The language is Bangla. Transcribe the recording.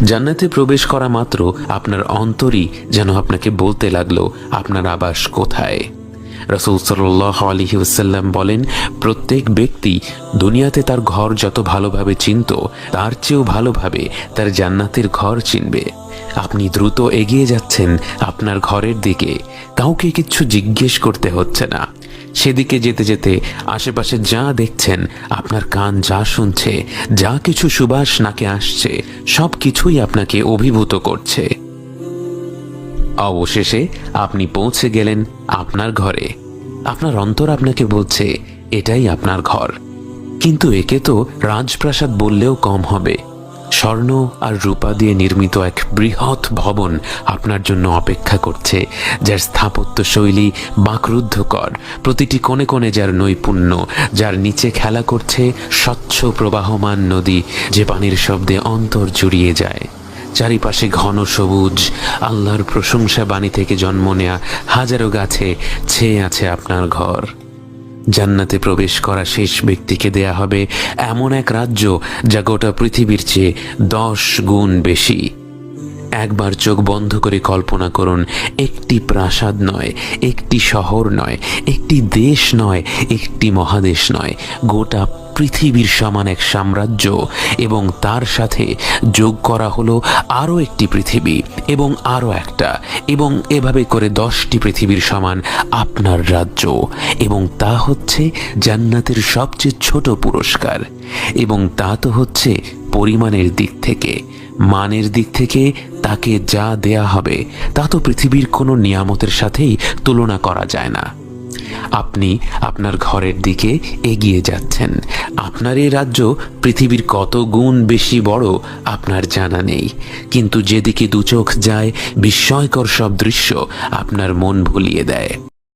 জান্নাতে প্রবেশ করা মাত্র আপনার অন্তরই যেন আপনাকে বলতে লাগলো আপনার আবাস কোথায়। রাসূল সাল্লাল্লাহু আলাইহি ওয়াসাল্লাম বলেন, প্রত্যেক ব্যক্তি দুনিয়াতে তার ঘর যত ভালোভাবে চিনত তার চেয়েও ভালোভাবে তার জান্নাতের ঘর চিনবে। আপনি দ্রুত এগিয়ে যাচ্ছেন আপনার ঘরের দিকে, কাউকে কিচ্ছু জিজ্ঞেস করতে হচ্ছে না। সেদিকে যেতে যেতে আশেপাশে যা দেখছেন, আপনার কান যা শুনছে, যা কিছু সুবাস নাকে আসছে, সব কিছুই আপনাকে অভিভূত করছে। অবশেষে আপনি পৌঁছে গেলেন আপনার ঘরে। আপনার অন্তর আপনাকে বলছে এটাই আপনার ঘর। কিন্তু একে তো রাজপ্রাসাদ বললেও কম হবে। স্বর্ণ আর রূপা দিয়ে নির্মিত এক বৃহৎ ভবন আপনার জন্য অপেক্ষা করছে, যার স্থাপত্য শৈলী বাকরুদ্ধকর, প্রতিটি কোণে কোণে যার নৈপুণ্য, যার নিচে খেলা করছে স্বচ্ছ প্রবাহমান নদী, যে পানির শব্দে অন্তর জুড়িয়ে যায়। চারিপাশে ঘন সবুজ, আল্লাহর প্রশংসা বাণী থেকে জন্ম নেয়া হাজারো গাছে ছেয়ে আছে আপনার ঘর। জান্নাতে প্রবেশ করা শেষ ব্যক্তিকে দেয়া হবে এমন এক রাজ্য যা গোটা পৃথিবীর চেয়ে 10 গুণ বেশি। একবার চোখ বন্ধ করে কল্পনা করুন, একটি প্রাসাদ নয়, একটি শহর নয়, একটি দেশ নয়, একটি মহাদেশ নয়, গোটা পৃথিবীর সমান এক সাম্রাজ্য, এবং তার সাথে যোগ করা হলো আরও একটি পৃথিবী এবং আরও একটা, এবং এভাবে করে 10টি পৃথিবীর সমান আপনার রাজ্য। এবং তা হচ্ছে জান্নাতের সবচেয়ে ছোট পুরস্কার। এবং তা তো হচ্ছে পরিমাণের দিক থেকে। মানের দিক থেকে তাকে যা দেয়া হবে তা তো পৃথিবীর কোনো নিয়ামতের সাথেই তুলনা করা যায় না। আপনি আপনার ঘরের দিকে এগিয়ে যাচ্ছেন। আপনার এই রাজ্য পৃথিবীর কত গুণ বেশি বড় আপনার জানা নেই, কিন্তু যেদিকে দুচোখ যায় বিস্ময়কর সব দৃশ্য আপনার মন ভুলিয়ে দেয়।